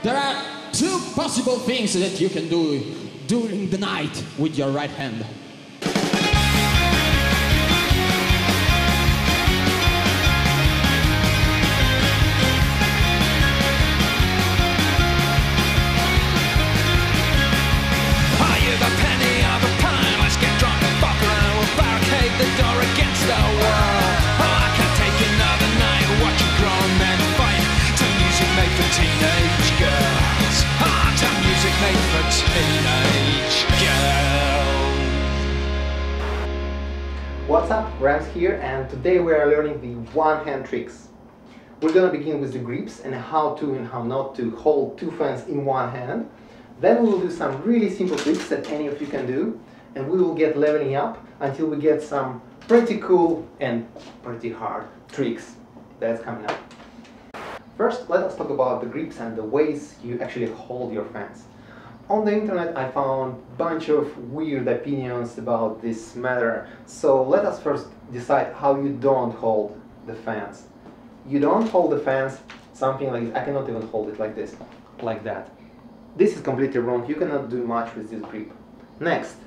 There are two possible things that you can do during the night with your right hand. The door against the wall. Oh, I can't take another night watching grown men fight to music made for teenage girls. Ah, to music made for teenage girls. What's up, Rams here, and today we are learning the one-hand tricks. We're gonna begin with the grips and how to and how not to hold two fans in one hand. Then we will do some really simple tricks that any of you can do, and we will get leveling up until we get some pretty cool and pretty hard tricks that's coming up. First, let us talk about the grips and the ways you actually hold your fans. On the internet I found a bunch of weird opinions about this matter, so let us first decide how you don't hold the fans. You don't hold the fans something like this. I cannot even hold it like this, like that. This is completely wrong. You cannot do much with this grip. Next,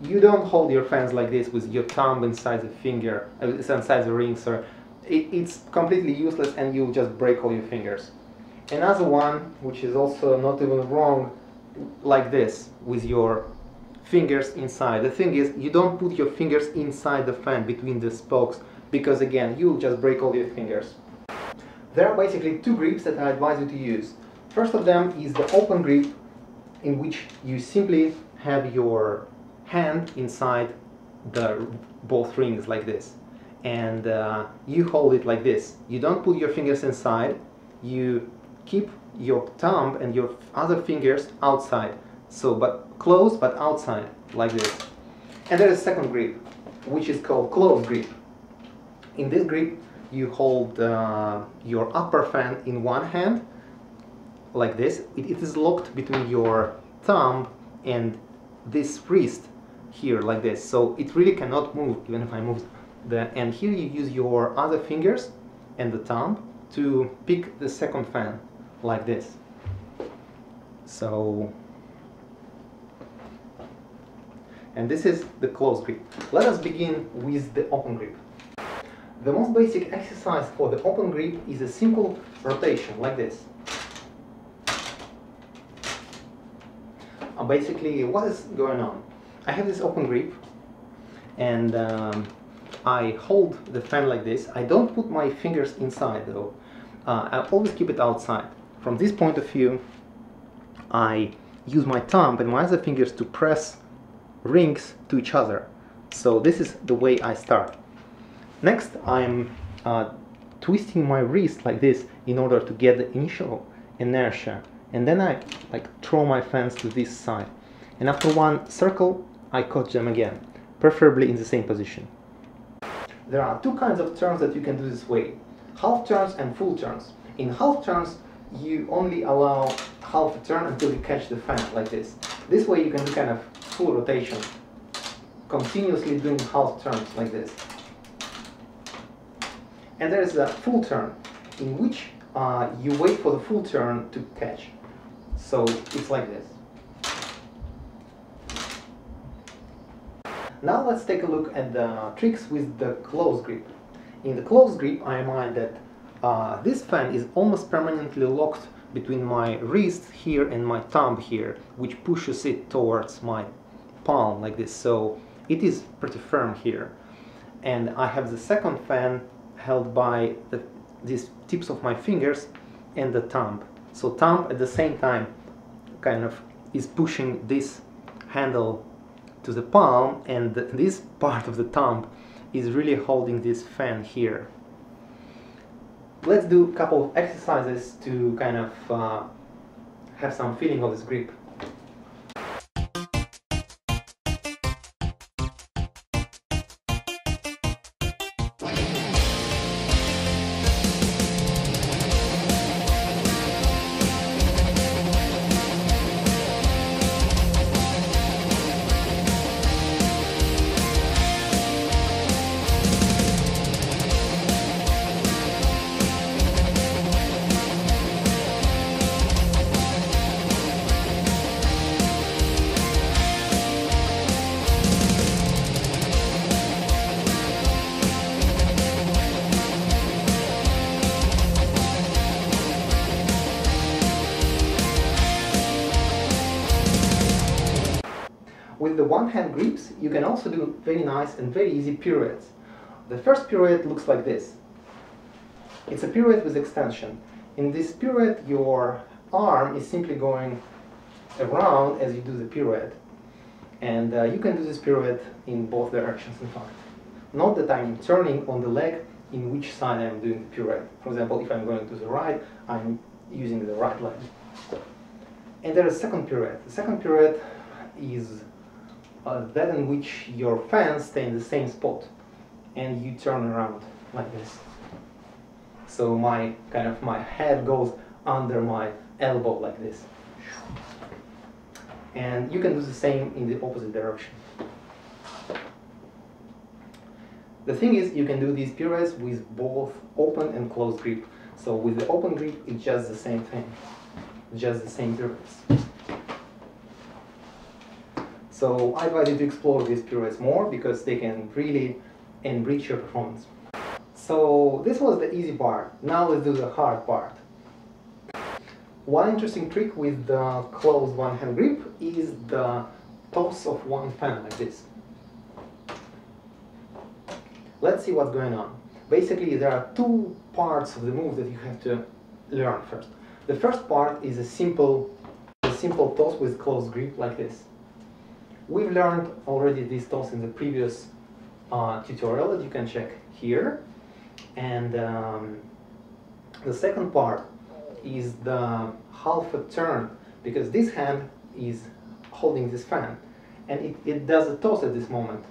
you don't hold your fans like this with your thumb inside the finger, inside the ring, sorry. It's completely useless and you'll just break all your fingers. Another one, which is also not even wrong, like this, with your fingers inside. The thing is, you don't put your fingers inside the fan between the spokes, because again, you'll just break all your fingers. There are basically two grips that I advise you to use. First of them is the open grip, in which you simply have your hand inside the both rings like this, and you hold it like this. You don't put your fingers inside, you keep your thumb and your other fingers outside, so but close but outside like this. And there is a second grip, which is called close grip. In this grip you hold your upper fan in one hand like this. It is locked between your thumb and this wrist here like this, so it really cannot move even if I move the, and here you use your other fingers and the thumb to pick the second fan like this. So, and this is the close grip. Let us begin with the open grip. The most basic exercise for the open grip is a simple rotation like this. Basically, what is going on? I have this open grip and I hold the fan like this. I don't put my fingers inside though. I always keep it outside. From this point of view, I use my thumb and my other fingers to press rings to each other. So this is the way I start. Next, I'm twisting my wrist like this in order to get the initial inertia. And then I throw my fans to this side. And after one circle, I catch them again, preferably in the same position. There are two kinds of turns that you can do this way: half turns and full turns. In half turns, you only allow half a turn until you catch the fan like this. This way you can do kind of full rotation, continuously doing half turns like this. And there is a full turn, in which you wait for the full turn to catch. So it's like this. Now let's take a look at the tricks with the close grip. In the close grip, I mind that this fan is almost permanently locked between my wrist here and my thumb here, which pushes it towards my palm like this. So it is pretty firm here. And I have the second fan held by these tips of my fingers and the thumb. So thumb at the same time kind of is pushing this handle to the palm, and this part of the thumb is really holding this fan here. Let's do a couple of exercises to kind of have some feeling of this grip. with the one-hand grips, you can also do very nice and very easy pirouettes. The first pirouette looks like this. It's a pirouette with extension. In this pirouette, your arm is simply going around as you do the pirouette. And you can do this pirouette in both directions, in fact. Note that I'm turning on the leg in which side I'm doing the pirouette. For example, if I'm going to the right, I'm using the right leg. And there is a second pirouette. The second pirouette is that in which your fans stay in the same spot and you turn around like this. So my head goes under my elbow like this. And you can do the same in the opposite direction. The thing is, you can do these pirouettes with both open and closed grip. So with the open grip, it's just the same thing, just the same pirouettes. So I advise you to explore these pirouettes more because they can really enrich your performance. So this was the easy part. Now let's do the hard part. One interesting trick with the closed one-hand grip is the toss of one fan like this. Let's see what's going on. Basically, there are two parts of the move that you have to learn first. The first part is a simple toss with closed grip like this. We've learned already this toss in the previous tutorial that you can check here. And the second part is the half a turn, because this hand is holding this fan and it does a toss at this moment.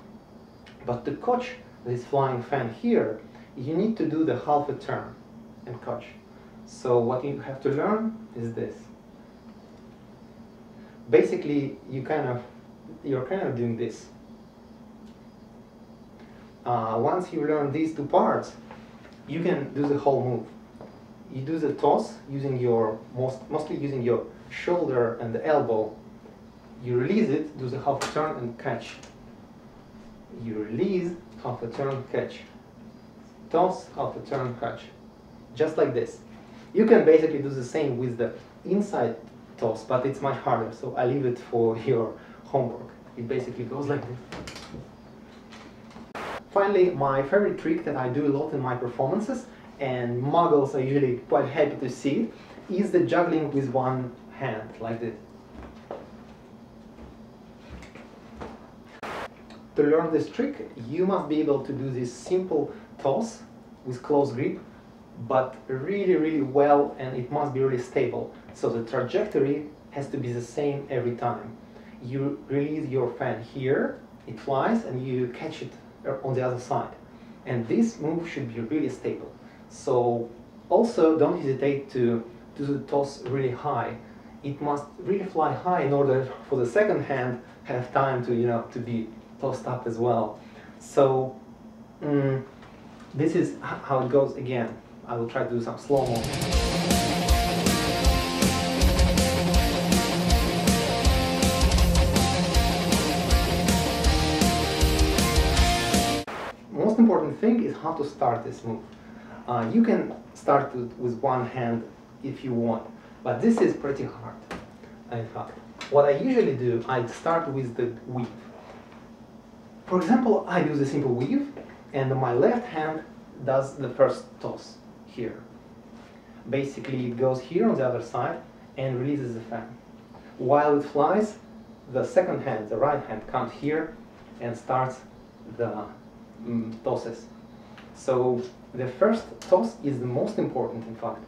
But to catch this flying fan here, you need to do the half a turn and catch. So what you have to learn is this. Basically, you're kind of doing this. Once you learn these two parts, you can do the whole move. You do the toss using mostly using your shoulder and the elbow. You release it, do the half a turn and catch. You release, half a turn, catch. Toss, half a turn, catch. Just like this. You can basically do the same with the inside toss, but it's much harder, so I leave it for your homework. It basically goes like this. Finally, my favorite trick that I do a lot in my performances, and muggles are usually quite happy to see it, is the juggling with one hand, like this. To learn this trick, you must be able to do this simple toss with close grip, but really well, and it must be really stable. So the trajectory has to be the same every time. You release your fan here, it flies, and you catch it on the other side. And this move should be really stable. So also don't hesitate to do the toss really high. It must really fly high in order for the second hand have time to be tossed up as well. So this is how it goes again. I will try to do some slow-mo. Most important thing is how to start this move. You can start with one hand if you want, but this is pretty hard. In fact, what I usually do, I start with the weave. For example, I do the simple weave, and my left hand does the first toss here. Basically, it goes here on the other side and releases the fan. While it flies, the second hand, the right hand, comes here and starts the tosses. So the first toss is the most important, in fact.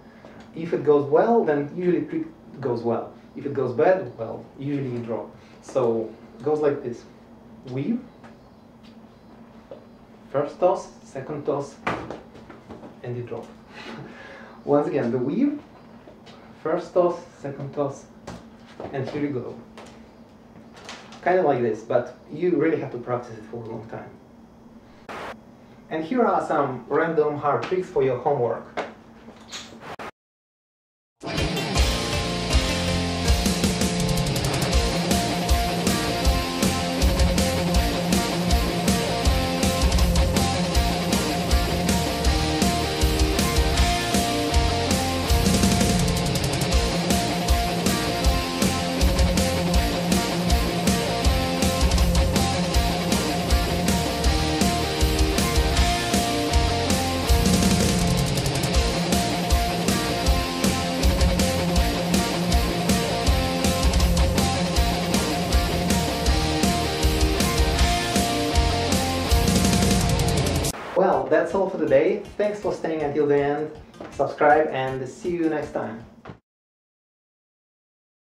If it goes well, then usually it goes well. If it goes bad, well, usually you drop. So it goes like this. Weave, first toss, second toss, and you drop. Once again, the weave, first toss, second toss, and here you go. Kind of like this, but you really have to practice it for a long time. And here are some random hard tricks for your homework. that's all for today. Thanks for staying until the end. Subscribe and see you next time.